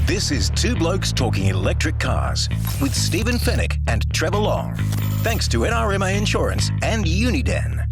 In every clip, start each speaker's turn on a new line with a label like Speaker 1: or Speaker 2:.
Speaker 1: This is Two Blokes Talking Electric Cars with Stephen Fennick and Trevor Long. Thanks to NRMA Insurance and Uniden.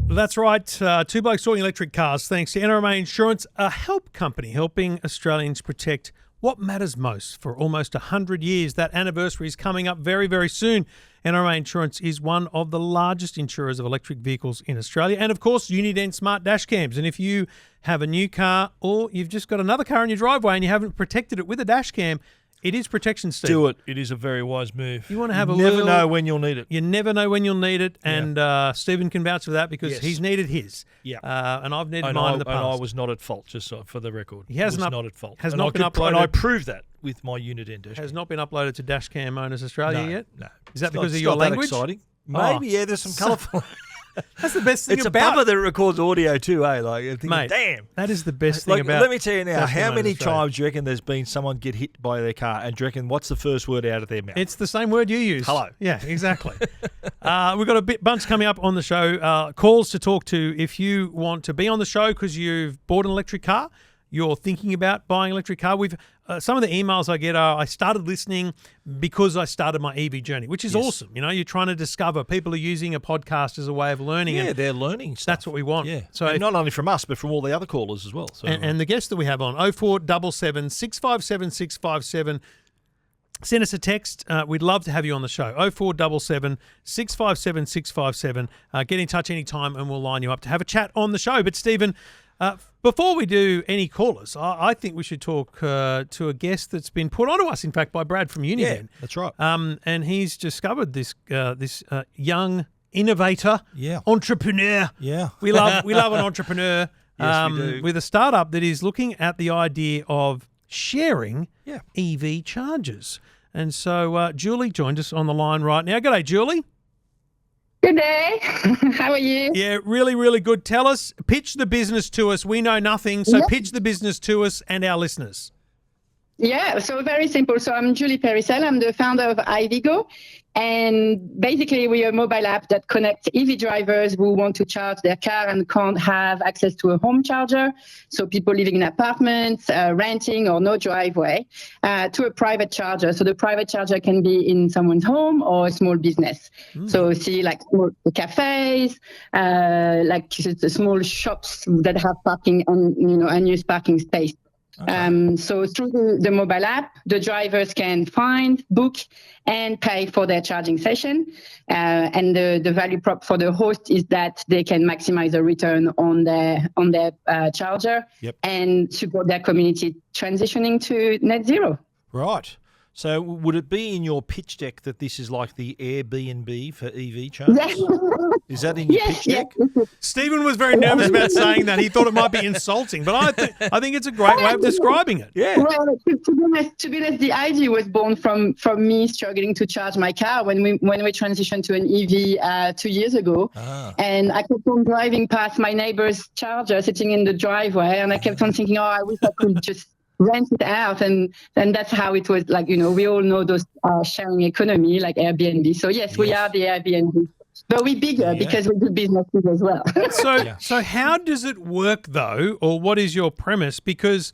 Speaker 2: That's right. Two Blokes Talking Electric Cars. Thanks to NRMA Insurance, a help company helping Australians protect what matters most for almost 100 years. That anniversary is coming up very, very soon. NRMA Insurance is one of the largest insurers of electric vehicles in Australia. And, of course, Uniden Smart Dash Cams. And if you have a new car or you've just got another car in your driveway and you haven't protected it with a dash cam, it is protection, Steve.
Speaker 3: Do it. It is a very wise move.
Speaker 2: You want to have a
Speaker 3: never know when you'll need it.
Speaker 2: You never know when you'll need it, and Stephen can vouch for that because he's needed his.
Speaker 3: Yeah,
Speaker 2: and I've needed mine in the past.
Speaker 3: And I was not at fault, just for the record.
Speaker 2: He has
Speaker 3: not at fault.
Speaker 2: Has not been uploaded.
Speaker 3: And I proved that with my Uniden dash.
Speaker 2: Has not been uploaded to Dashcam Owners Australia yet.
Speaker 3: No,
Speaker 2: is that because of your language?
Speaker 3: That exciting. Maybe there's some colourful.
Speaker 2: That's the best thing
Speaker 3: it's
Speaker 2: about it.
Speaker 3: It's a bummer that it records audio too, eh? Like, thinking,
Speaker 2: mate,
Speaker 3: damn.
Speaker 2: That is the best thing about it.
Speaker 3: Let me tell you now, how many times do you reckon there's been someone get hit by their car, and do you reckon what's the first word out of their mouth?
Speaker 2: It's the same word you use.
Speaker 3: Hello.
Speaker 2: Yeah, exactly. We've got a bunch coming up on the show. Calls to talk to if you want to be on the show because you've bought an electric car, you're thinking about buying an electric car. We've some of the emails I get are, I started listening because I started my EV journey, which is awesome. You know, you're trying to discover. People are using a podcast as a way of learning.
Speaker 3: Yeah,
Speaker 2: and
Speaker 3: they're learning stuff.
Speaker 2: That's what we want.
Speaker 3: Yeah.
Speaker 2: So
Speaker 3: not only from us, but from all the other callers as well. So
Speaker 2: and the guests that we have on, 0477 657 657. Send us a text. We'd love to have you on the show. 0477 657 657. Get in touch anytime and we'll line you up to have a chat on the show. But, Stephen, before we do any callers, I think we should talk to a guest that's been put onto us, in fact, by Brad from Uniden.
Speaker 3: Yeah, that's right.
Speaker 2: And he's discovered this young innovator, entrepreneur.
Speaker 3: Yeah.
Speaker 2: We love an entrepreneur
Speaker 3: Yes, we do.
Speaker 2: with a startup that is looking at the idea of sharing EV chargers. And so Julie joined us on the line right now. G'day, Julie.
Speaker 4: Good day. How are you?
Speaker 2: Yeah, really, really good. Tell us, pitch the business to us. We know nothing, so pitch the business to us and our listeners.
Speaker 4: Yeah, so very simple. So I'm Julie Perrissel. I'm the founder of IVYGo. And basically, we're a mobile app that connects EV drivers who want to charge their car and can't have access to a home charger. So people living in apartments, renting or no driveway, to a private charger. So the private charger can be in someone's home or a small business. So see like small cafes, like the small shops that have parking on, unused parking space. Okay. So through the mobile app, the drivers can find, book, and pay for their charging session. And the value prop for the host is that they can maximize the return on their charger and support their community transitioning to net zero.
Speaker 3: Right. So would it be in your pitch deck that this is like the Airbnb for EV chargers? Is that in your pitch deck?
Speaker 2: Stephen was very nervous about saying that. He thought it might be insulting, but I think it's a great way of describing it.
Speaker 3: Yeah.
Speaker 4: Well, to be honest, the idea was born from me struggling to charge my car when we transitioned to an EV 2 years ago. And I kept on driving past my neighbor's charger sitting in the driveway, and I kept on thinking, I wish I could just rent it out, and that's how it was. Like, we all know those sharing economy like Airbnb. So yes, we are the Airbnb, but we're bigger because we do businesses as well.
Speaker 2: So how does it work though, or what is your premise? Because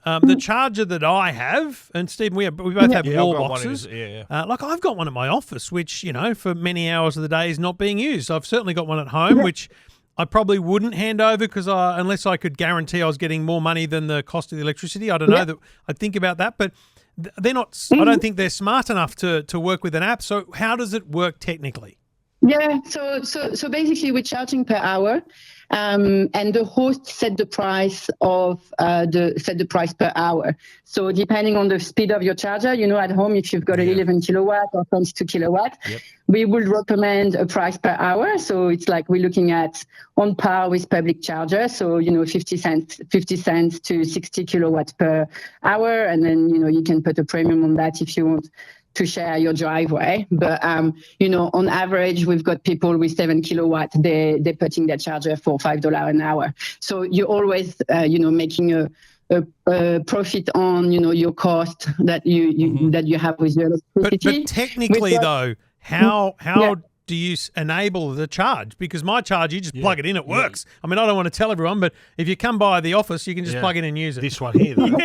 Speaker 2: the charger that I have, and Stephen, we both have wall boxes. Like I've got one at my office, which for many hours of the day is not being used. I've certainly got one at home, which I probably wouldn't hand over because unless I could guarantee I was getting more money than the cost of the electricity. I don't know that I'd think about that, but they're not. I don't think they're smart enough to work with an app. So how does it work technically?
Speaker 4: Yeah, so basically we're charging per hour, and the host set the price per hour. So depending on the speed of your charger, at home, if you've got an 11 kilowatt or 22 kilowatt, we would recommend a price per hour. So it's like we're looking at on par with public chargers. So 50 cents to 60 kilowatts per hour, and then you can put a premium on that if you want to share your driveway. But, on average, we've got people with 7 kilowatts, they're putting their charger for $5 an hour. So you're always, making a profit on, your cost that you have with your electricity.
Speaker 2: But technically, though, how do you enable the charge? Because my charge, you just plug it in, it works. I mean, I don't want to tell everyone, but if you come by the office, you can just plug it in and use it.
Speaker 3: This one here, though.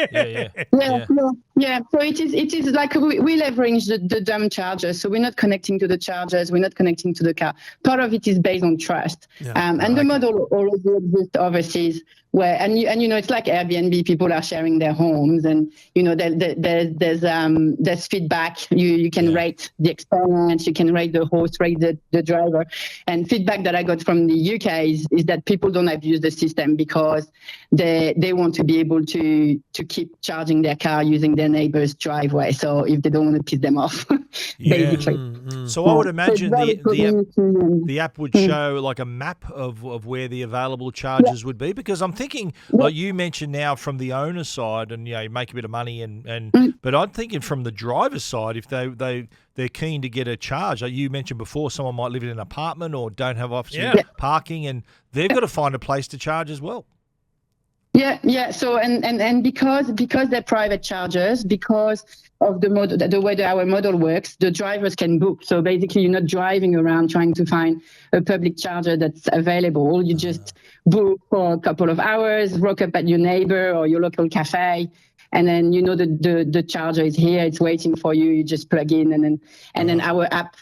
Speaker 4: Yeah. So it is like we leverage the dumb chargers. So we're not connecting to the chargers. We're not connecting to the car. Part of it is based on trust. The model already exists overseas where, and it's like Airbnb. People are sharing their homes, and there's feedback. You can rate the experience. You can rate the host, rate the driver. And feedback that I got from the UK is that people don't abuse the system because they want to be able to keep charging their car using their neighbor's driveway. So if they don't want to piss them off, basically.
Speaker 3: So I would imagine the app would show like a map of where the available charges would be, because I'm thinking, like you mentioned now, from the owner's side, and you make a bit of money, but I'm thinking from the driver's side, if they're keen to get a charge. Like you mentioned before, someone might live in an apartment or don't have off-street parking, and they've got to find a place to charge as well.
Speaker 4: Yeah. So and because they're private chargers, because of the way that our model works, the drivers can book. So basically, you're not driving around trying to find a public charger that's available. You just book for a couple of hours, rock up at your neighbor or your local cafe, and then the charger is here. It's waiting for you. You just plug in, and then our app,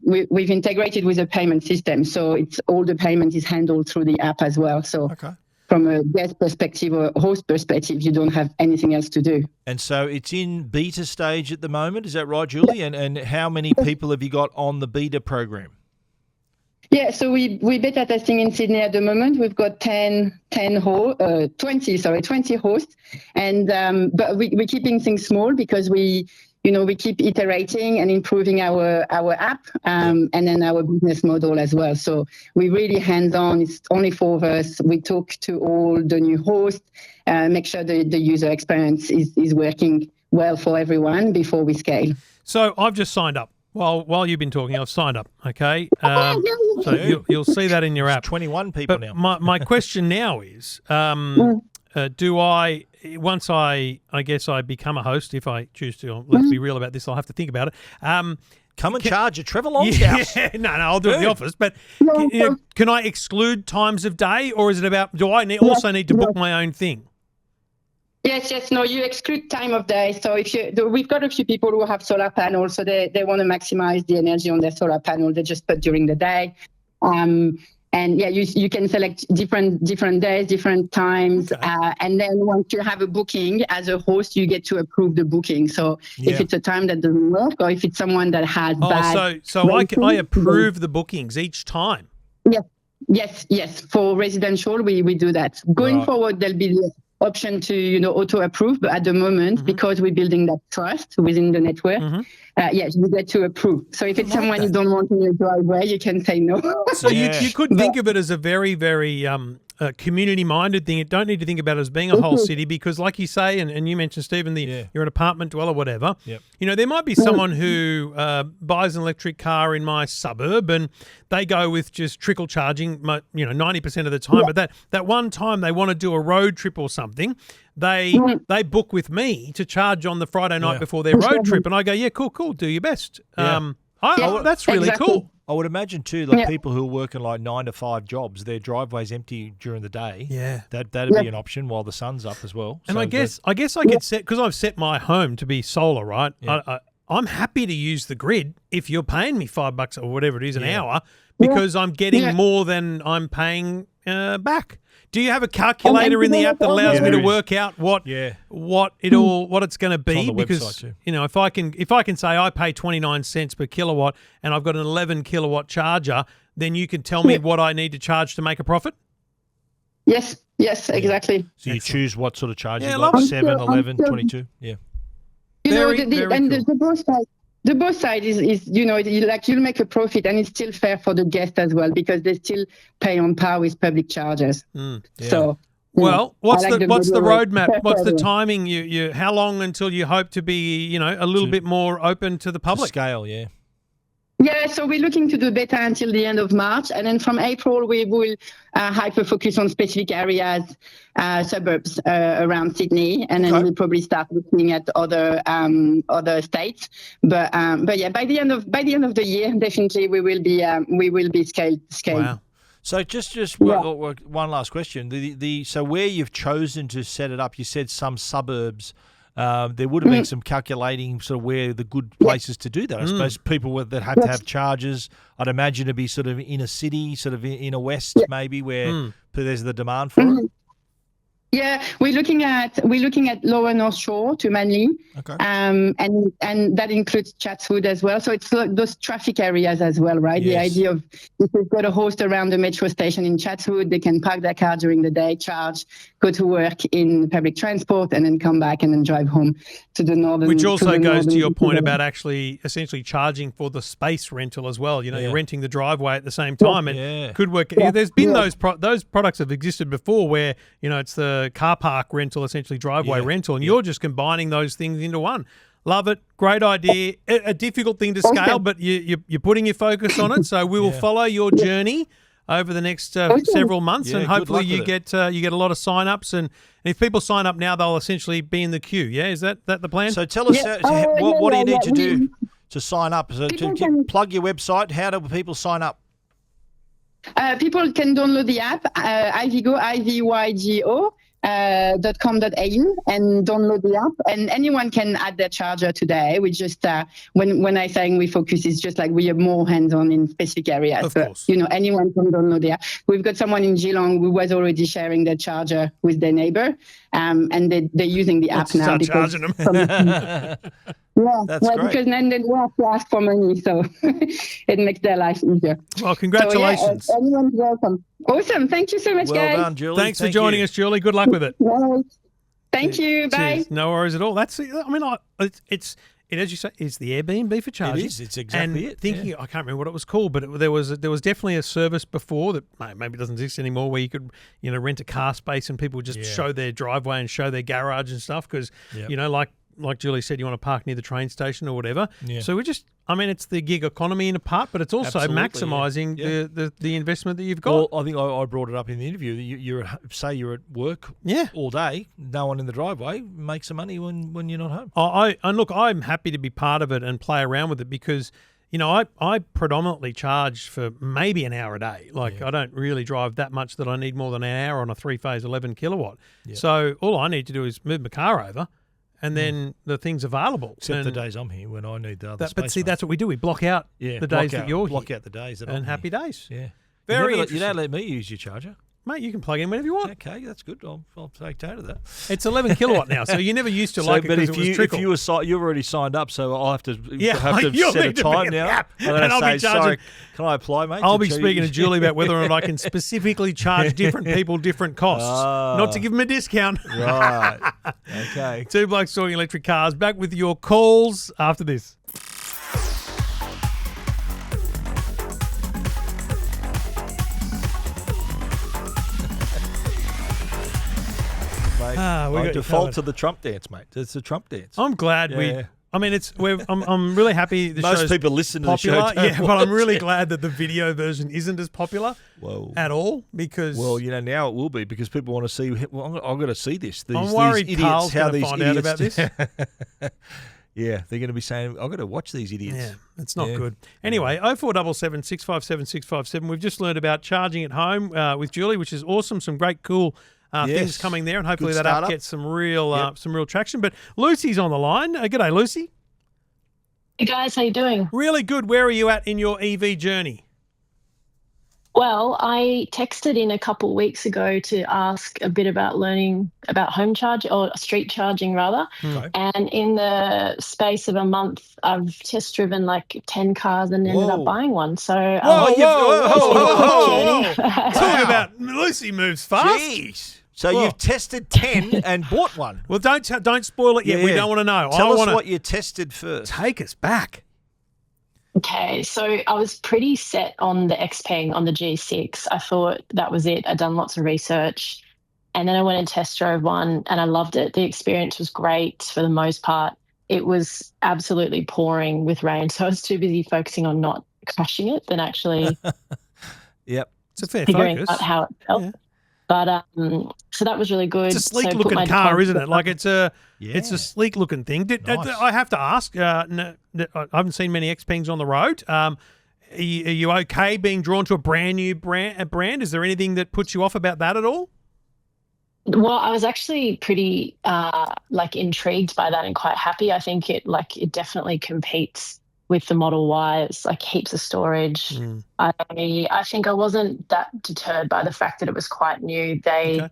Speaker 4: we've integrated with a payment system, so it's all the payment is handled through the app as well. So.
Speaker 3: Okay.
Speaker 4: From a guest perspective or host perspective, you don't have anything else to do.
Speaker 3: And so it's in beta stage at the moment, is that right, Julie? And how many people have you got on the beta program?
Speaker 4: Yeah, so we beta testing in Sydney at the moment. We've got 20 hosts, and but we're keeping things small because we keep iterating and improving our app and then our business model as well. So we're really hands-on. It's only 4 of us. We talk to all the new hosts, make sure the user experience is working well for everyone before we scale.
Speaker 2: So I've just signed up. While you've been talking, I've signed up, okay? So you'll see that in your app.
Speaker 3: 21 people
Speaker 2: but
Speaker 3: now.
Speaker 2: My question now is, do I... Once I guess I become a host, if I choose to, let's be real about this, I'll have to think about it.
Speaker 3: Come and charge at Trevor Long's house.
Speaker 2: No, I'll do it in the office. But can I exclude times of day, or is it about, do I also need to book my own thing?
Speaker 4: Yes. No, you exclude time of day. So we've got a few people who have solar panels, so they want to maximize the energy on their solar panel. They just put during the day. And you can select different days, different times, and then once you have a booking as a host, you get to approve the booking. So if it's a time that doesn't work, or if it's someone that has
Speaker 2: so I approve the bookings each time.
Speaker 4: Yes. For residential, we do that. Going forward, there'll be the option to auto approve, but at the moment, because we're building that trust within the network, you get to approve. So if it's someone you don't want in your driveway, you can say no.
Speaker 2: So you could think of it as a very, very community-minded thing. You don't need to think about it as being a whole city, because like you say, and you mentioned, Stephen, you're an apartment dweller, whatever.
Speaker 3: Yep.
Speaker 2: There might be someone who buys an electric car in my suburb and they go with just trickle charging, 90% of the time. But that one time they want to do a road trip or something, they book with me to charge on the Friday night before their road trip. And I go, yeah, cool, do your best. That's really cool.
Speaker 3: I would imagine too, people who are working like 9 to 5 jobs, their driveway's empty during the day.
Speaker 2: Yeah,
Speaker 3: that'd be an option while the sun's up as well.
Speaker 2: And so I guess I could set, because I've set my home to be solar, right? Yeah. I'm happy to use the grid if you're paying me $5 or whatever it is an hour, because I'm getting more than I'm paying back. Do you have a calculator in the app that allows me to work out what it's going to be? Because if I can say I pay 29 cents per kilowatt and I've got an 11 kilowatt charger, then you can tell me what I need to charge to make a profit?
Speaker 4: Yes, exactly.
Speaker 3: So you choose what sort of charge you got, 7, 11, 22? Yeah.
Speaker 4: The both side is you'll make a profit, and it's still fair for the guest as well, because they still pay on par with public chargers. So
Speaker 2: what's the roadmap? What's the timing? How long until you hope to be a little bit more open to the public?
Speaker 3: To scale, yeah.
Speaker 4: Yeah, so we're looking to do beta until the end of March, and then from April we will hyper-focus on specific areas, suburbs around Sydney, and then we'll probably start looking at other states. But yeah, by the end of the year, definitely we will be scaled.
Speaker 2: Wow.
Speaker 3: So just one last question. So where you've chosen to set it up, you said some suburbs. There would have been some calculating sort of where the good places to do that. I suppose people that had to have chargers, I'd imagine to be sort of in a city, sort of in a west maybe where there's the demand for it.
Speaker 4: Yeah, we're looking at Lower North Shore to Manly, and that includes Chatswood as well. So it's those traffic areas as well, right? Yes. The idea of if we've got a host around the metro station in Chatswood, they can park their car during the day, charge, go to work in public transport, and then come back and then drive home to the northern.
Speaker 2: Which also goes to your point about actually essentially charging for the space rental as well. You know, you're renting the driveway at the same time. It could work. Yeah. There's been those products have existed before where, you know, it's the car park rental, essentially driveway rental, and you're just combining those things into one. Love it. Great idea. A difficult thing to scale, but you're putting your focus on it. So we will follow your journey over the next several months, and hopefully you get a lot of sign-ups. And if people sign up now, they'll essentially be in the queue. Yeah, is that the plan?
Speaker 3: So tell us, what do you need to do to sign up? So to plug your website, how do people sign up?
Speaker 4: People can download the app, IVYGo, IVYGo. .com.au and download the app, and anyone can add their charger today. We just when I saying we focus, it's just like we are more hands-on in specific areas.
Speaker 2: Of course.
Speaker 4: You know, anyone can download the app. We've got someone in Geelong who was already sharing their charger with their neighbor, and they're using the app now.
Speaker 2: Start charging them.
Speaker 3: That's great.
Speaker 4: Because then they don't have to ask for money, so it makes their life easier.
Speaker 2: Well, congratulations.
Speaker 4: So, anyone's welcome. Awesome. Thank you so much, guys.
Speaker 3: Well done, Julie.
Speaker 2: Thanks for joining us, Julie. Good luck with it.
Speaker 4: Thank you. Bye.
Speaker 2: Cheers. No worries at all. That's. I mean, it's as you say, it's the Airbnb for charging.
Speaker 3: It is. It's exactly
Speaker 2: it. Thinking, I can't remember what it was called, but there was definitely a service before that maybe doesn't exist anymore, where you could rent a car space and people would just show their driveway and show their garage and stuff because like Julie said, you want to park near the train station or whatever. Yeah. So it's the gig economy in a part, but it's also maximising the investment that you've got.
Speaker 3: Well, I think I brought it up in the interview. You're at work all day, no one in the driveway, make some money when you're not home.
Speaker 2: Look, I'm happy to be part of it and play around with it because, I predominantly charge for maybe an hour a day. Like I don't really drive that much that I need more than an hour on a 3-phase 11 kilowatt. Yeah. So all I need to do is move my car over. And then the thing's available.
Speaker 3: Except the days I'm here when I need the other space.
Speaker 2: But see, that's what we do. We block out the days that you're here.
Speaker 3: Block out the days that I'm here.
Speaker 2: Happy days.
Speaker 3: Yeah.
Speaker 2: Very interesting.
Speaker 3: You don't let me use your charger.
Speaker 2: Mate, you can plug in whenever you want.
Speaker 3: Okay, that's good. I'll take note of that.
Speaker 2: It's 11 kilowatt now, so you never used to like it because it was trickle.
Speaker 3: If you've already signed up, so I'll have to set a time now.
Speaker 2: And I'll be charging.
Speaker 3: Sorry, can I apply, mate?
Speaker 2: I'll be speaking to Julie about whether or not I can specifically charge different people different costs, not to give them a discount.
Speaker 3: Right. Okay.
Speaker 2: Two Blokes Talking Electric Cars. Back with your calls after this.
Speaker 3: I default to the Trump dance, mate. It's the Trump dance.
Speaker 2: I'm glad I'm really happy the show's
Speaker 3: most people listen to
Speaker 2: popular,
Speaker 3: the show.
Speaker 2: But I'm really glad that the video version isn't as popular at all because
Speaker 3: now it will be because people want to see. Well, I've got to see this.
Speaker 2: I'm worried
Speaker 3: these idiots,
Speaker 2: Carl's going to find out about this.
Speaker 3: Yeah, they're going to be saying, I've got to watch these idiots.
Speaker 2: Yeah, it's not good. Anyway, 0477 657 657. We've just learned about charging at home with Julie, which is awesome. Some great, cool things coming there, and hopefully that app gets some real traction. But Lucy's on the line. G'day, Lucy.
Speaker 5: Hey guys, how you doing?
Speaker 2: Really good. Where are you at in your EV journey?
Speaker 5: Well, I texted in a couple of weeks ago to ask a bit about learning about home charge or street charging rather. Okay. And in the space of a month, I've test driven like 10 cars and ended up buying one. So
Speaker 2: whoa. Talk about Lucy moves fast.
Speaker 3: Jeez. So you've tested 10 and bought one.
Speaker 2: Well, don't spoil it yet. Yeah. We don't want to know.
Speaker 3: Tell us what you tested first.
Speaker 2: Take us back.
Speaker 5: Okay, so I was pretty set on the Xpeng on the G6. I thought that was it. I'd done lots of research. And then I went and test drove one and I loved it. The experience was great for the most part. It was absolutely pouring with rain, so I was too busy focusing on not crashing it than actually
Speaker 3: Yep.
Speaker 2: It's a fair
Speaker 5: figuring
Speaker 2: focus.
Speaker 5: out how it felt.
Speaker 2: Yeah.
Speaker 5: But so that was really good.
Speaker 2: It's a sleek looking car, isn't it? Like it's a sleek looking thing.
Speaker 3: Nice.
Speaker 2: I have to ask. I haven't seen many Xpengs on the road. Are you okay being drawn to a brand new brand? Is there anything that puts you off about that at all?
Speaker 5: Well, I was actually pretty intrigued by that and quite happy. I think it definitely competes with the Model Y. It's like heaps of storage. I think I wasn't that deterred by the fact that it was quite new. They,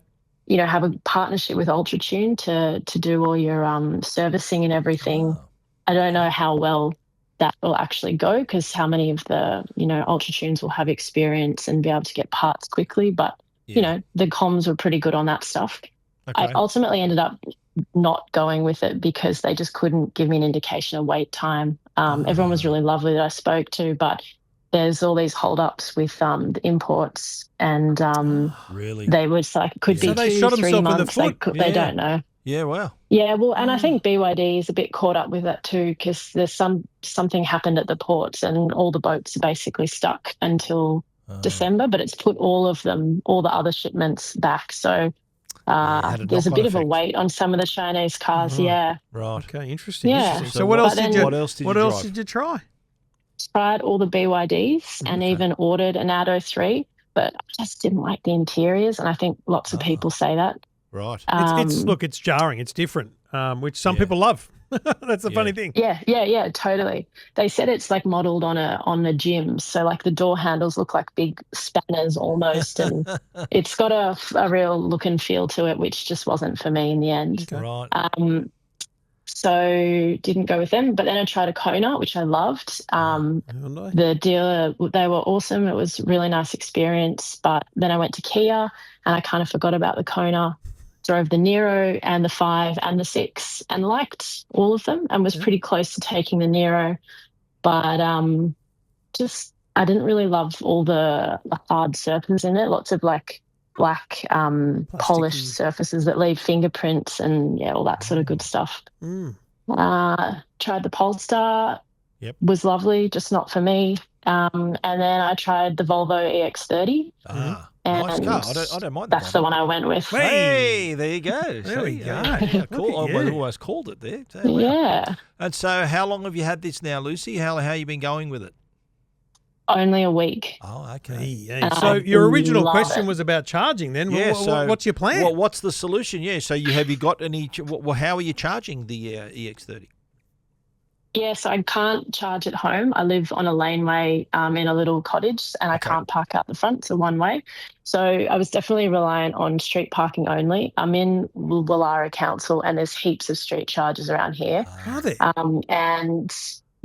Speaker 5: have a partnership with UltraTune to do all your servicing and everything. Oh. I don't know how well that will actually go because how many of the, UltraTunes will have experience and be able to get parts quickly. But, the comms were pretty good on that stuff. Okay. I ultimately ended up not going with it because they just couldn't give me an indication of wait time. Everyone was really lovely that I spoke to, but there's all these holdups with the imports and
Speaker 3: really
Speaker 5: they was like could be 2-3 months. They don't know.
Speaker 3: Yeah, wow.
Speaker 5: Yeah, well, and I think BYD is a bit caught up with that too because there's something happened at the ports and all the boats are basically stuck until December, but it's put all the other shipments back. So there's a bit of a wait on some of the Chinese cars. Yeah.
Speaker 3: Right.
Speaker 2: Okay. Interesting.
Speaker 5: Yeah.
Speaker 2: Interesting. So what else did you try?
Speaker 5: Tried all the BYDs and even ordered an Atto 3, but I just didn't like the interiors, and I think lots of people say that.
Speaker 3: Right.
Speaker 2: It's jarring. It's different, which some people love. That's the funny thing.
Speaker 5: Yeah, totally. They said it's like modelled on a gym, so like the door handles look like big spanners almost, and it's got a real look and feel to it, which just wasn't for me in the end.
Speaker 3: Okay. Right.
Speaker 5: So didn't go with them, but then I tried a Kona, which I loved. The dealer, they were awesome. It was a really nice experience, but then I went to Kia and I kind of forgot about the Kona. Drove the Nero and the 5 and the 6 and liked all of them and was pretty close to taking the Nero. But I didn't really love all the hard surfaces in it, lots of like black polished surfaces that leave fingerprints and all that sort of good stuff. Tried the Polestar, was lovely, just not for me. And then I tried the Volvo EX30.
Speaker 3: Nice car. I don't mind that.
Speaker 5: That's the one I went with.
Speaker 3: Hey, there you go.
Speaker 2: There we go.
Speaker 3: Yeah, cool. I almost called it there. So, wow.
Speaker 5: Yeah.
Speaker 3: And so how long have you had this now, Lucy? How have you been going with it?
Speaker 5: Only a week.
Speaker 3: Oh, okay.
Speaker 2: Yeah. So your original question was about charging then.
Speaker 3: Yeah,
Speaker 2: what's your plan?
Speaker 3: Well, what's the solution? Yeah, so have you got any how are you charging the EX30?
Speaker 5: Yes, I can't charge at home. I live on a laneway in a little cottage and I can't park out the front. It's a one way. So I was definitely reliant on street parking only. I'm in Woollahra Council and there's heaps of street chargers around here.
Speaker 2: Are there?
Speaker 5: And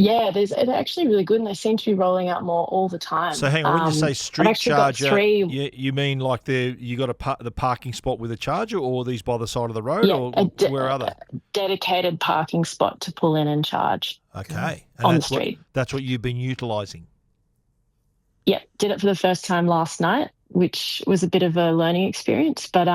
Speaker 5: yeah, they're actually really good and they seem to be rolling out more all the time.
Speaker 3: So hang on, when you say street charger, you mean like you got the parking spot with a charger, or are these by the side of the road, or where are they?
Speaker 5: Dedicated parking spot to pull in and charge.
Speaker 3: Okay. And
Speaker 5: on the street.
Speaker 3: That's what you've been utilising.
Speaker 5: Yeah, did it for the first time last night, which was a bit of a learning experience, but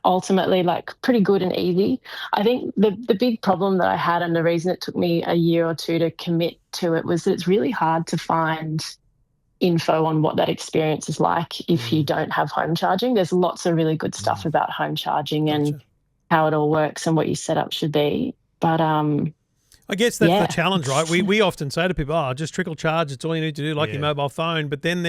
Speaker 5: ultimately like pretty good and easy. I think the big problem that I had and the reason it took me a year or two to commit to it was that it's really hard to find info on what that experience is like if you don't have home charging. There's lots of really good stuff about home charging and how it all works and what your setup should be. But
Speaker 2: I guess that's the challenge, right? We often say to people, just trickle charge. It's all you need to do, like your mobile phone. But then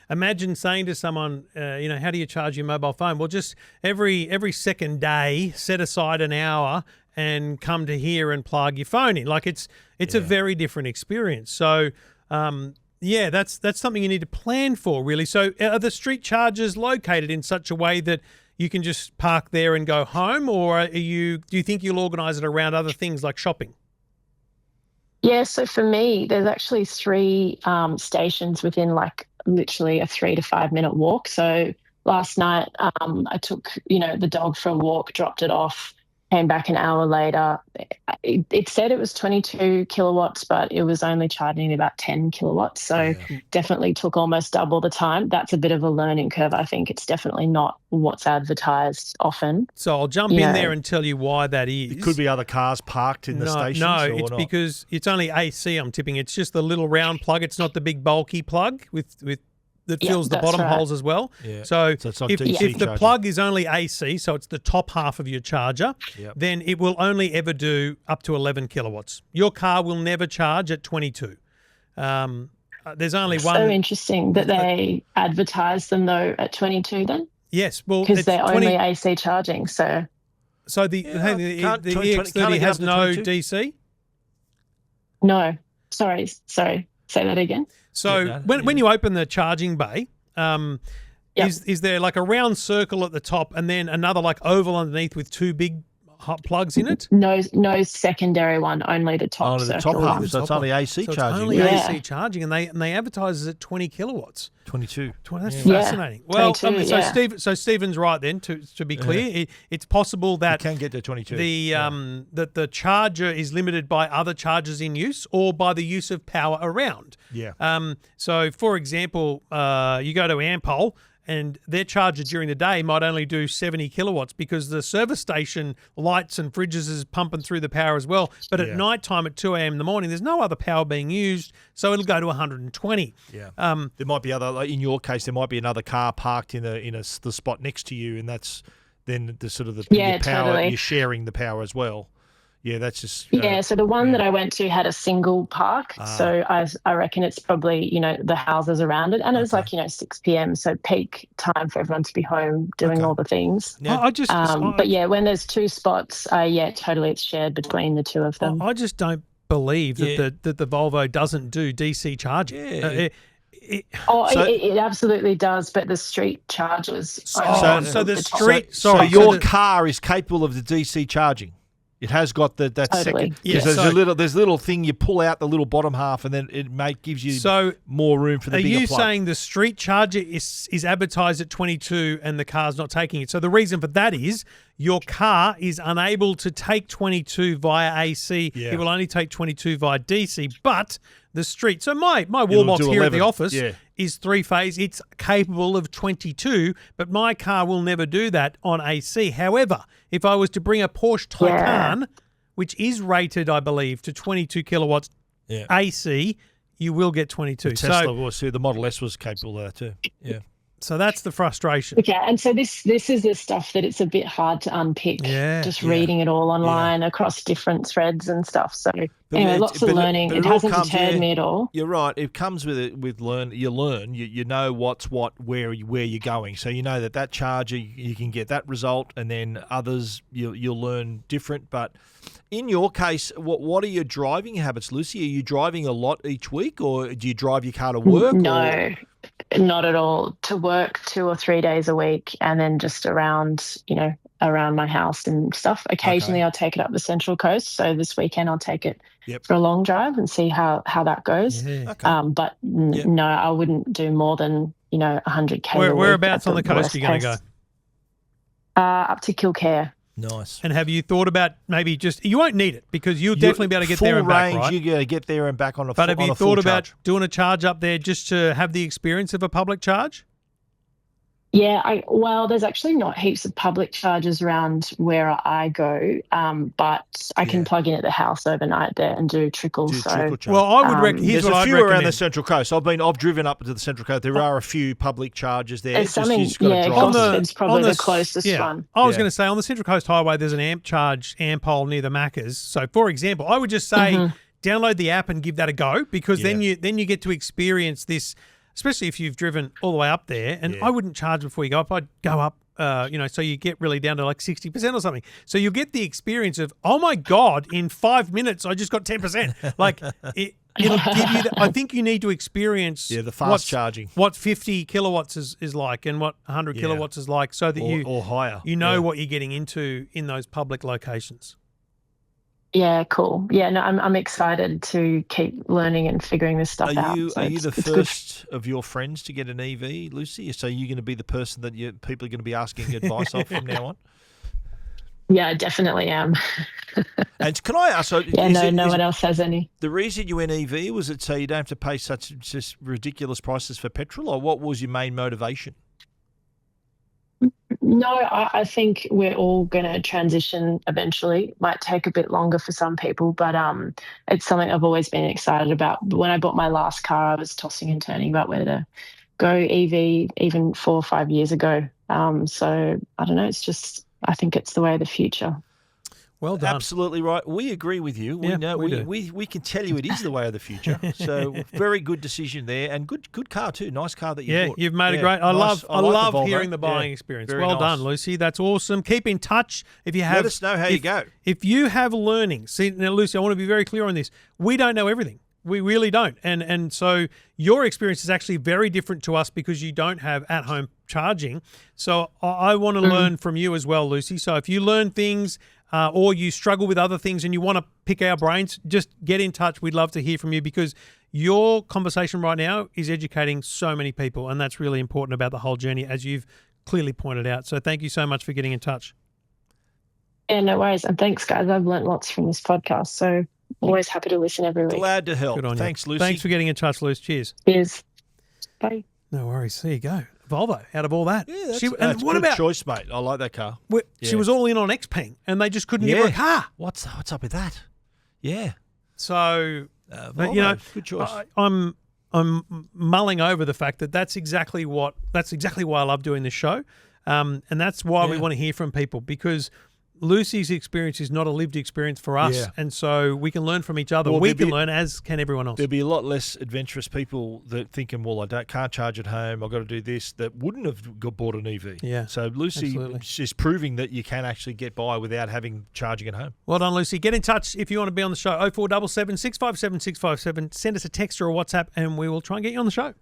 Speaker 2: imagine saying to someone, how do you charge your mobile phone? Well, just every second day, set aside an hour and come to here and plug your phone in. Like it's a very different experience. So, that's something you need to plan for, really. So are the street chargers located in such a way that you can just park there and go home, or do you think you'll organise it around other things like shopping?
Speaker 5: Yeah, so for me, there's actually 3 stations within like literally a 3 to 5 minute walk. So last night I took, the dog for a walk, dropped it off, came back an hour later. It said it was 22 kilowatts, but it was only charging about 10 kilowatts. So definitely took almost double the time. That's a bit of a learning curve. I think it's definitely not what's advertised often.
Speaker 2: So I'll jump in there and tell you why that is.
Speaker 3: It could be other cars parked in the stations.
Speaker 2: No, it's not? Because it's only AC I'm tipping. It's just the little round plug. It's not the big bulky plug with that fills the bottom holes as well.
Speaker 3: Yeah.
Speaker 2: So
Speaker 3: it's not
Speaker 2: if the plug is only AC, so it's the top half of your charger, then it will only ever do up to 11 kilowatts. Your car will never charge at 22. There's only one.
Speaker 5: So interesting that they advertise them though at 22 then?
Speaker 2: Yes, well,
Speaker 5: because they're only AC charging. So
Speaker 2: the EX30 has no DC?
Speaker 5: No. Sorry. Say that again.
Speaker 2: So when you open the charging bay, is there like a round circle at the top and then another like oval underneath with two big plugs in it?
Speaker 5: No secondary one, only the top circle.
Speaker 3: The top half, so it's only AC charging.
Speaker 2: It's only AC charging, and they advertise it at 20 kilowatts.
Speaker 3: 22.
Speaker 2: That's fascinating. Well,
Speaker 5: 22,
Speaker 2: so Stephen's right then. To be clear, it's possible that
Speaker 3: it can get to 22.
Speaker 2: That the charger is limited by other chargers in use or by the use of power around.
Speaker 3: Yeah.
Speaker 2: So for example, you go to Ampol, and their charger during the day might only do 70 kilowatts because the service station lights and fridges is pumping through the power as well. But at night time at 2 a.m. in the morning, there's no other power being used, so it'll go to 120.
Speaker 3: Yeah. There might be other, like in your case, there might be another car parked in the spot next to you, and that's then the sort of the power.
Speaker 5: Totally.
Speaker 3: You're sharing the power as well. Yeah, that's just...
Speaker 5: so the one that I went to had a single park. So I reckon it's probably, the houses around it. And it was 6 p.m, so peak time for everyone to be home doing all the things.
Speaker 2: Yeah.
Speaker 5: But when there's two spots, totally it's shared between the two of them.
Speaker 2: I just don't believe that the Volvo doesn't do DC charging.
Speaker 3: Yeah.
Speaker 5: It absolutely does, but the street charges...
Speaker 3: So your car is capable of the DC charging? It has got that
Speaker 5: totally.
Speaker 3: second. Yeah. There's a little thing you pull out the little bottom half, and then it gives you more room for the bigger plug.
Speaker 2: Are you saying the street charger is advertised at 22 and the car's not taking it? So the reason for that is your car is unable to take 22 via AC.
Speaker 3: Yeah.
Speaker 2: It will only take 22 via DC. But the street. So my wall box here 11. At the office is 3-phase. It's capable of 22, but my car will never do that on AC. However, if I was to bring a Porsche Taycan, which is rated, I believe, to 22 kilowatts AC, you will get 22.
Speaker 3: The Tesla was too. The Model S was capable of that too. Yeah.
Speaker 2: So that's the frustration.
Speaker 5: Okay, and so this is the stuff that it's a bit hard to unpick. Reading it all online across different threads and stuff. So anyway, lots of learning. It hasn't deterred me at all.
Speaker 3: You're right. It comes with it. With learn. You know what's what, where you're going. So you know that charger you can get that result, and then others you'll learn different. But in your case, what are your driving habits, Lucy? Are you driving a lot each week, or do you drive your car to work?
Speaker 5: No. Not at all. To work 2 or 3 days a week, and then just around my house and stuff. Occasionally I'll take it up the Central Coast. So this weekend I'll take it for a long drive and see how that goes.
Speaker 2: Yeah. Okay.
Speaker 5: But no, I wouldn't do more than 100k.
Speaker 2: Whereabouts on the coast are you going to
Speaker 5: go? Up to Kilcare.
Speaker 3: Nice.
Speaker 2: And have you thought about maybe you won't need it because you'll definitely be able to get there and back, right?
Speaker 3: You're going to get there and back on a
Speaker 2: But have you thought about doing a charge up there just to have the experience of a public charge?
Speaker 5: Yeah, there's actually not heaps of public chargers around where I go, but I can plug in at the house overnight there and do trickles.
Speaker 2: Well, I would recommend.
Speaker 3: There's a few around the Central Coast. I've driven up to the Central Coast. There are a few public chargers there.
Speaker 5: Gosford's probably the closest one.
Speaker 2: I was going to say on the Central Coast Highway, there's an amp pole near the Maccas. So, for example, I would just say download the app and give that a go because then you get to experience this. Especially if you've driven all the way up there, and I wouldn't charge before you go up. I'd go up, so you get really down to like 60% or something. So you'll get the experience of, oh my God, in 5 minutes I just got 10%. Like it'll give you. I think you need to experience
Speaker 3: the fast charging.
Speaker 2: What 50 kilowatts is like, and what 100 kilowatts is like, so that
Speaker 3: or higher.
Speaker 2: You know what you're getting into in those public locations.
Speaker 5: Yeah, cool. Yeah, no, I'm excited to keep learning and figuring this stuff out.
Speaker 3: Are you the first of your friends to get an EV, Lucy? So you're going to be the person that people are going to be asking advice of from now on?
Speaker 5: Yeah, I definitely am.
Speaker 3: And can I ask? So
Speaker 5: no one else has any.
Speaker 3: The reason you went EV, was it so you don't have to pay such just ridiculous prices for petrol, or what was your main motivation?
Speaker 5: No, I think we're all going to transition eventually. Might take a bit longer for some people, but it's something I've always been excited about. When I bought my last car, I was tossing and turning about whether to go EV even 4 or 5 years ago. So I don't know. I think it's the way of the future.
Speaker 2: Well done.
Speaker 3: Absolutely right. We agree with you. We know we can tell you it is the way of the future. So very good decision there, and good car too. Nice car that you bought.
Speaker 2: You've made a great. I love hearing the buying experience.
Speaker 3: Very
Speaker 2: well
Speaker 3: nice.
Speaker 2: done, Lucy. That's awesome. Keep in touch if you have.
Speaker 3: Let us know how you go.
Speaker 2: If you have learning, see now, Lucy, I want to be very clear on this. We don't know everything. We really don't. And so your experience is actually very different to us because you don't have at-home charging. So I want to learn from you as well, Lucy. So if you learn things or you struggle with other things and you want to pick our brains, just get in touch. We'd love to hear from you because your conversation right now is educating so many people, and that's really important about the whole journey, as you've clearly pointed out. So thank you so much for getting in touch.
Speaker 5: Yeah, no worries. And thanks, guys. I've learnt lots from this podcast. So always happy to listen every week.
Speaker 3: Glad to help.
Speaker 2: Good on
Speaker 3: Thanks,
Speaker 2: you.
Speaker 3: Lucy.
Speaker 2: Thanks for getting in touch, Lucy. Cheers.
Speaker 5: Cheers. Bye.
Speaker 2: No worries. There you go. Volvo, out of all that.
Speaker 3: Yeah, that's
Speaker 2: what
Speaker 3: good
Speaker 2: about
Speaker 3: choice, mate. I like that car.
Speaker 2: She was all in on Xpeng, and they just couldn't give her a car.
Speaker 3: What's up with that? Yeah.
Speaker 2: So,
Speaker 3: Volvo, good choice.
Speaker 2: I'm mulling over the fact that that's exactly why I love doing this show, and that's why we want to hear from people, because Lucy's experience is not a lived experience for us, and so we can learn from each other. We can learn, as can everyone else.
Speaker 3: There'll be a lot less adventurous people that thinking, well, can't charge at home, I've got to do this, that wouldn't have bought an EV.
Speaker 2: Yeah.
Speaker 3: So Lucy is proving that you can actually get by without having charging at home.
Speaker 2: Well done, Lucy. Get in touch if you want to be on the show. 0477 657 657. Send us a text or a WhatsApp and we will try and get you on the show.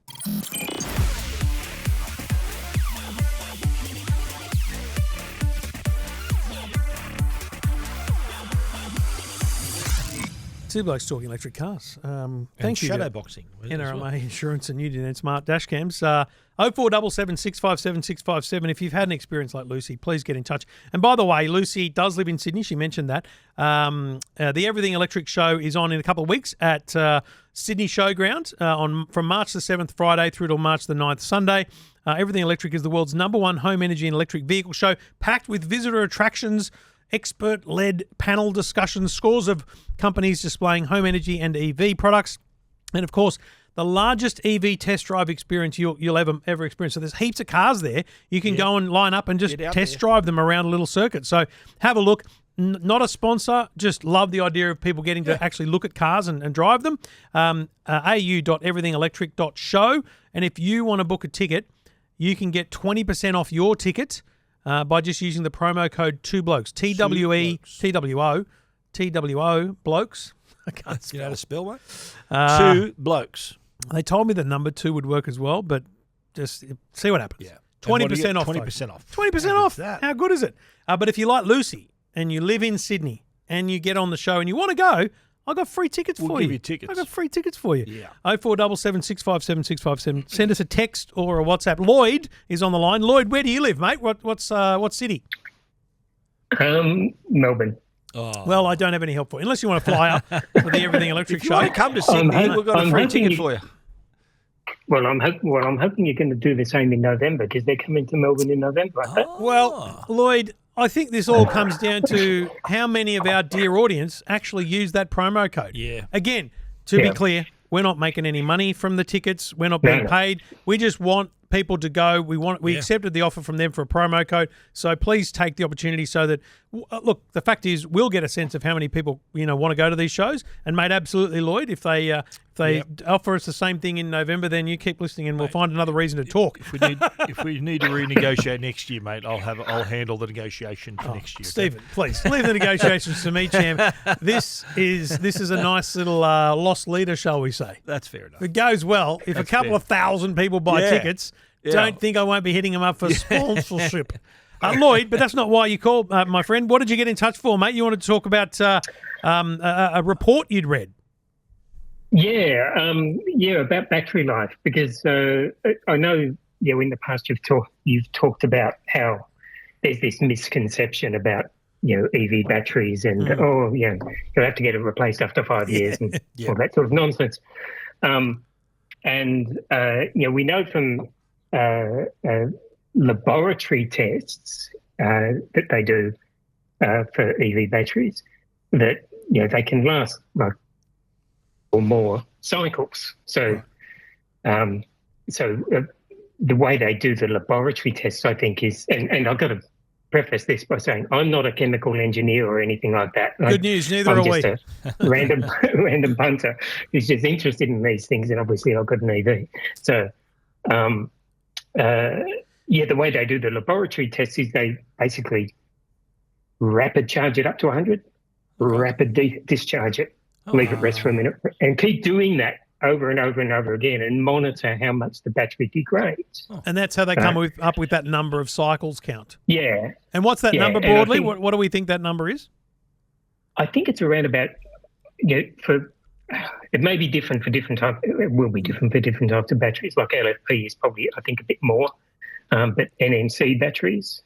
Speaker 2: Two Blokes Talking Electric Cars. Thank you.
Speaker 3: Shadowboxing.
Speaker 2: NRMA Insurance and Union Smart Dash Cams. 0477 657 657. If you've had an experience like Lucy, please get in touch. And by the way, Lucy does live in Sydney. She mentioned that. The Everything Electric show is on in a couple of weeks at Sydney Showground from March the 7th, Friday, through till March the 9th, Sunday. Everything Electric is the world's #1 home energy and electric vehicle show, packed with visitor attractions, expert-led panel discussions, scores of companies displaying home energy and EV products, and of course, the largest EV test drive experience you'll ever experience. So there's heaps of cars there. You can go and line up and just test drive them around a little circuit. So have a look. Not a sponsor, just love the idea of people getting to actually look at cars and drive them. au.everythingelectric.show. And if you want to book a ticket, you can get 20% off your ticket by just using the promo code 2blokes, TWO, blokes. I can't spell.
Speaker 3: You know how to spell, mate? 2 blokes.
Speaker 2: They told me the number 2 would work as well, but just see what happens.
Speaker 3: Yeah.
Speaker 2: 20% off.
Speaker 3: 20% off.
Speaker 2: 20% off. How good is it? But if you like Lucy and you live in Sydney and you get on the show and you want to go, I've got free tickets for you.
Speaker 3: We'll give you tickets.
Speaker 2: I've got free tickets for you.
Speaker 3: Yeah.
Speaker 2: 0477 657 657. Send us a text or a WhatsApp. Lloyd is on the line. Lloyd, where do you live, mate? What city?
Speaker 6: Melbourne.
Speaker 3: Oh.
Speaker 2: Well, I don't have any help for you. Unless you want to fly up for the Everything Electric
Speaker 3: if you
Speaker 2: show.
Speaker 3: want to come to Sydney, we've got a free ticket for you.
Speaker 6: Well, I'm hoping you're going to do the same in November, because they're coming to Melbourne in November.
Speaker 2: Well, Lloyd, I think this all comes down to how many of our dear audience actually use that promo code.
Speaker 3: Yeah.
Speaker 2: Again, to be clear, we're not making any money from the tickets. We're not being paid. We just want people to go. We accepted the offer from them for a promo code. So please take the opportunity so that, look, the fact is we'll get a sense of how many people, want to go to these shows. And mate, absolutely, Lloyd, if they offer us the same thing in November, then you keep listening and we'll find another reason to talk.
Speaker 3: If we need to renegotiate next year, mate, I'll handle the negotiation for next year.
Speaker 2: Stephen, please leave the negotiations to me, champ. This is a nice little lost leader, shall we say?
Speaker 3: That's fair enough.
Speaker 2: It goes well. If a couple of thousand people buy tickets, don't think I won't be hitting them up for sponsorship. Lloyd, but that's not why you called, my friend. What did you get in touch for, mate? You wanted to talk about a report you'd read.
Speaker 6: Yeah, about battery life, because I know, in the past you've talked about how there's this misconception about EV batteries and you'll have to get it replaced after 5 years and all that sort of nonsense. We know from laboratory tests that they do for EV batteries that they can last like or more cycles. So, the way they do the laboratory tests, I think, is and I've got to preface this by saying I'm not a chemical engineer or anything like that.
Speaker 2: Good news, neither are we.
Speaker 6: I'm just a random punter who's just interested in these things, and obviously I've got an EV. So, the way they do the laboratory tests is they basically rapid charge it up to 100, rapid discharge it, leave it rest for a minute, and keep doing that over and over and over again and monitor how much the battery degrades.
Speaker 2: And that's how they come up with that number of cycles count.
Speaker 6: Yeah.
Speaker 2: And what's that number broadly? What do we think that number is?
Speaker 6: I think it's around about, it may be different for different types. It will be different for different types of batteries. Like LFP is probably, I think, a bit more. But NMC batteries,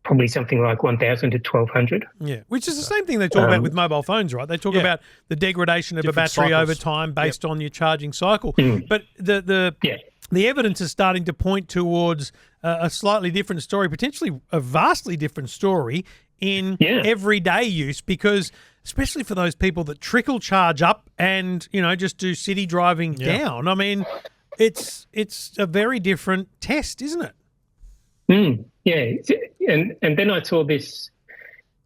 Speaker 6: probably something like 1,000 to 1,200.
Speaker 2: Yeah, which is the same thing they talk about with mobile phones, right? They talk about the degradation of a battery over time based on your charging cycle. But the evidence is starting to point towards a slightly different story, potentially a vastly different story in everyday use, because especially for those people that trickle charge up and, just do city driving down. I mean, it's a very different test, isn't it?
Speaker 6: Yeah, and then I saw this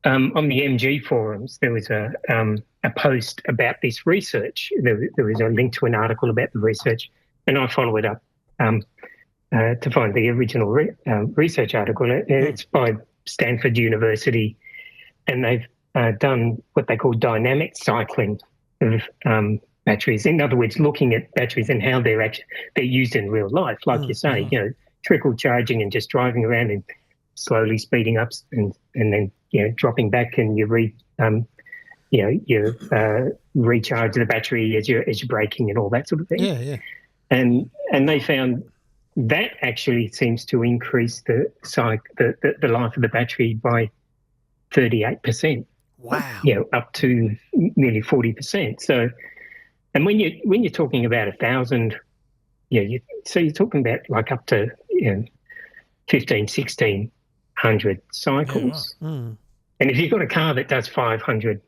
Speaker 6: on the MG forums. There was a post about this research. There was a link to an article about the research, and I follow it up to find the original research article. It's by Stanford University, and they've done what they call dynamic cycling of batteries. In other words, looking at batteries and how they're used in real life, like you say, trickle charging and just driving around and slowly speeding up and then dropping back, and you recharge the battery as you're braking and all that sort of thing.
Speaker 2: Yeah.
Speaker 6: And they found that actually seems to increase the life of the battery by 38%.
Speaker 2: Wow.
Speaker 6: Up to nearly 40%. So, and when you're talking about 1,000. You're talking about like up to 1,600 cycles.
Speaker 2: Yeah, right.
Speaker 6: And if you've got a car that does 500k,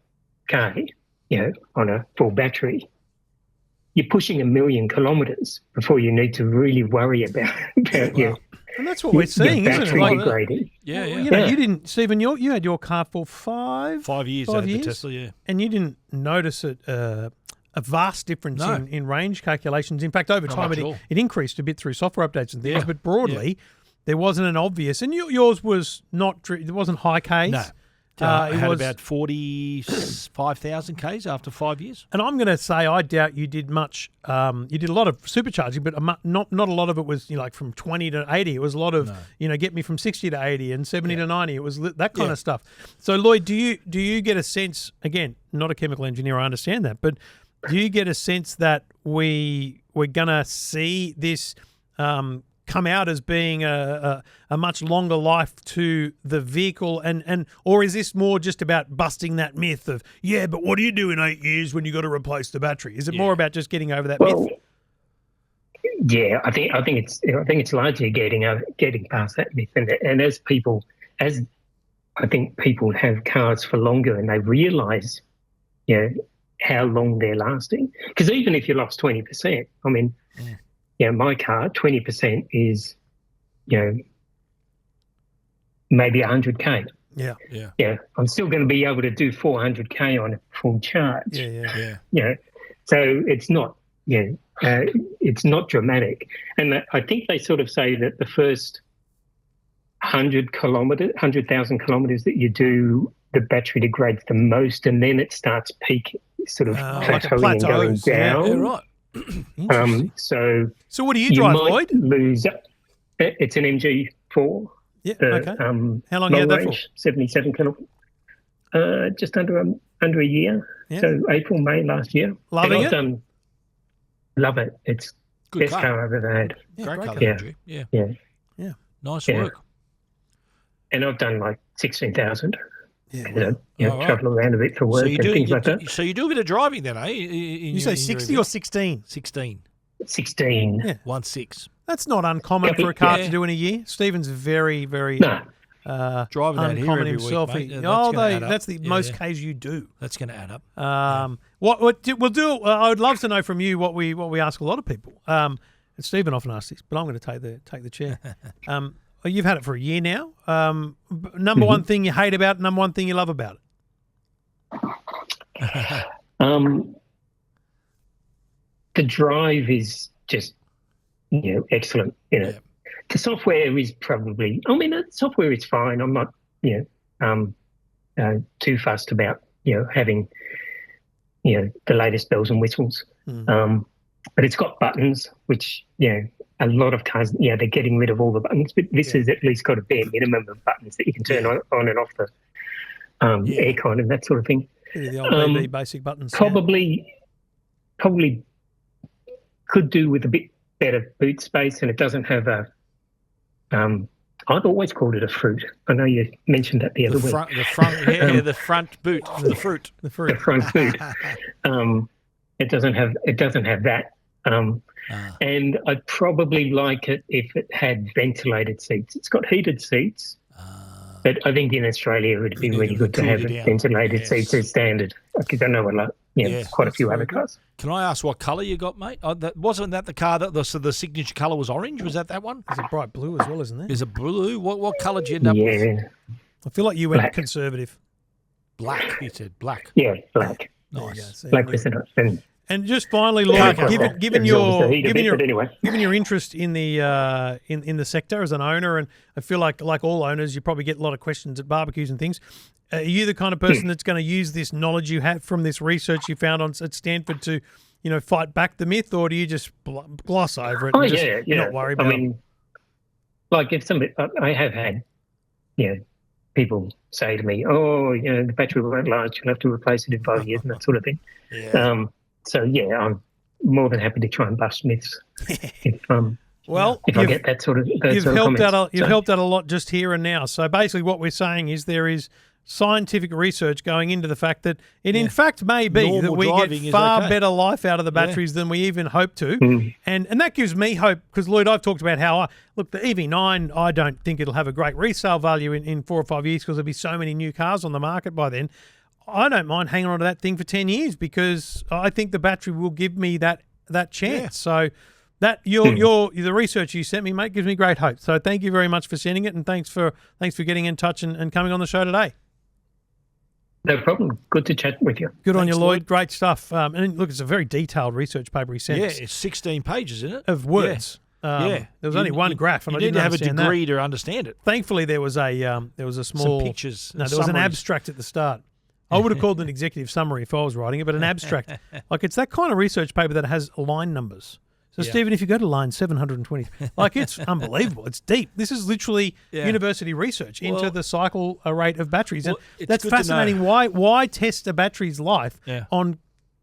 Speaker 6: on a full battery, you're pushing 1 million kilometres before you need to really worry about
Speaker 2: And that's what we're seeing, isn't it?
Speaker 6: Battery degrading.
Speaker 2: You didn't, Stephen. You had your car for 5
Speaker 3: years.
Speaker 2: Out of
Speaker 3: the Tesla,
Speaker 2: and you didn't notice it. A vast difference in range calculations. In fact, over time it increased a bit through software updates and things, but broadly there wasn't an obvious. And yours was not, it wasn't high Ks.
Speaker 3: No. It had about 45,000 Ks after 5 years.
Speaker 2: And I'm going to say I doubt you did much. You did a lot of supercharging, but not a lot of it was like from 20 to 80. It was a lot of get me from 60 to 80 and 70 to 90. It was that kind of stuff. So Lloyd, do you get a sense? Again, not a chemical engineer, I understand that, but do you get a sense that we're going to see this come out as being a much longer life to the vehicle, or is this more just about busting that myth of but what do you do in 8 years when you got to replace the battery? Is it more about just getting over that myth?
Speaker 6: Yeah, I think it's largely getting past that myth, and as I think people have cars for longer and they realise how long they're lasting. Because even if you lost 20%, I mean, my car, 20% is, maybe 100k.
Speaker 2: Yeah.
Speaker 6: I'm still going to be able to do 400k on a full charge.
Speaker 2: Yeah.
Speaker 6: So it's not, it's not dramatic. And I think they sort of say that the first 100,000 kilometres that you do, the battery degrades the most, and then it starts peaking, sort of plateauing and going down.
Speaker 3: Yeah, right.
Speaker 6: So
Speaker 2: what do you drive, Lloyd?
Speaker 6: Lose. It's an MG4.
Speaker 2: Yeah. Okay. How long you had that for?
Speaker 6: 77 kilometres. Just under a year. Yeah. So April, May last year.
Speaker 2: Loving it.
Speaker 6: Love it. It's
Speaker 3: good
Speaker 6: best car I've ever had.
Speaker 3: Yeah, great car.
Speaker 6: Yeah.
Speaker 3: Nice work.
Speaker 6: and I've done like 16,000.
Speaker 2: Yeah,
Speaker 6: travel around a bit for work and things like that.
Speaker 3: So you do a bit of driving then, eh?
Speaker 2: You say 60 or 16?
Speaker 3: 16.
Speaker 6: 16.
Speaker 2: Yeah.
Speaker 3: 1-6.
Speaker 2: That's not uncommon for a car to do in a year. Stephen's very, very
Speaker 3: driving out here
Speaker 2: uncommon
Speaker 3: every
Speaker 2: himself.
Speaker 3: week, mate.
Speaker 2: That's the most Ks you do.
Speaker 3: That's going to add up.
Speaker 2: What we'll do? I would love to know from you what we ask a lot of people. And Stephen often asks this, but I'm going to take the chair. You've had it for a year now. Number one thing you hate about it, number one thing you love about
Speaker 6: it? The drive is just, excellent. The software is probably, the software is fine. I'm not, too fussed about, having, the latest bells and whistles. But it's got buttons, which, a lot of cars, they're getting rid of all the buttons, but this has at least got a bare minimum of buttons that you can turn on and off the aircon and that sort of thing.
Speaker 2: The old BB basic buttons.
Speaker 6: Probably could do with a bit better boot space, and it doesn't have a. I've always called it a fruit. I know you mentioned that the other week.
Speaker 3: The front boot, the fruit.
Speaker 6: The front boot. It doesn't have that. And I'd probably like it if it had ventilated seats. It's got heated seats, but I think in Australia it would be really good to have ventilated seats as standard. Because I know quite a few other cars.
Speaker 3: Can I ask what colour you got, mate? Wasn't that the car that the signature colour was orange? Was that one?
Speaker 2: There's a bright blue as well, isn't there?
Speaker 3: There's a blue. What colour did you end up with?
Speaker 2: I feel like you went conservative.
Speaker 3: Black, you said black.
Speaker 6: Yeah, black.
Speaker 3: Nice.
Speaker 6: Black with it.
Speaker 2: And just finally, Lloyd, given your interest in the in the sector as an owner, and I feel like all owners, you probably get a lot of questions at barbecues and things. Are you the kind of person that's going to use this knowledge you have from this research you found at Stanford to, fight back the myth, or do you just gloss over it and just not worry about it?
Speaker 6: Like if somebody, I have had, people say to me, the battery won't last, you'll have to replace it in 5 years and that sort of thing.
Speaker 3: Yeah.
Speaker 6: So, I'm more than happy to try and bust myths if I get that sort of
Speaker 2: you've helped out a lot just here and now. So basically what we're saying is there is scientific research going into the fact that it in fact may be
Speaker 3: normal
Speaker 2: that we get far better life out of the batteries than we even hope to. And that gives me hope because, Lloyd, I've talked about how, the EV9, I don't think it'll have a great resale value in 4 or 5 years because there'll be so many new cars on the market by then. I don't mind hanging on to that thing for 10 years because I think the battery will give me that chance. Yeah. So that the research you sent me, mate, gives me great hope. So thank you very much for sending it, and thanks for getting in touch and coming on the show today.
Speaker 6: No problem. Good to chat with you.
Speaker 2: Good on you, Lloyd. Great stuff. And look, it's a very detailed research paper he sent us.
Speaker 3: Yeah, it's 16 pages, isn't it?
Speaker 2: Of words.
Speaker 3: There
Speaker 2: was only one graph, and I didn't
Speaker 3: have a degree to understand it.
Speaker 2: Thankfully, there was a small
Speaker 3: some pictures.
Speaker 2: No, there was an abstract at the start. I would have called it an executive summary if I was writing it, but an abstract. Like, it's that kind of research paper that has line numbers. So, Stephen, if you go to line 720, it's unbelievable. It's deep. This is literally university research into the cycle rate of batteries. And that's fascinating. Why test a battery's life on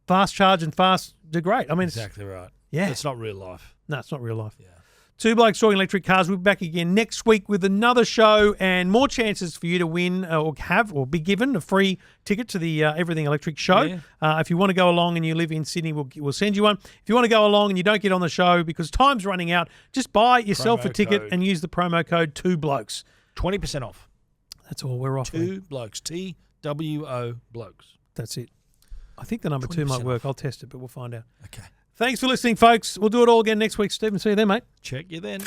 Speaker 2: fast charge and fast degrade? I mean,
Speaker 3: exactly right.
Speaker 2: Yeah.
Speaker 3: It's not real life.
Speaker 2: No, it's not real life.
Speaker 3: Yeah.
Speaker 2: Two Blokes Talking Electric Cars. We'll be back again next week with another show and more chances for you to win or be given a free ticket to the Everything Electric show. Yeah. If you want to go along and you live in Sydney, we'll send you one. If you want to go along and you don't get on the show because time's running out, just buy yourself a ticket and use the promo code 2Blokes.
Speaker 3: 20% off.
Speaker 2: That's all. We're off.
Speaker 3: 2 Blokes. TWO Blokes.
Speaker 2: That's it. I think the number 2 might work. I'll test it, but we'll find out.
Speaker 3: Okay.
Speaker 2: Thanks for listening, folks. We'll do it all again next week. Stephen, see you then, mate.
Speaker 3: Check you then.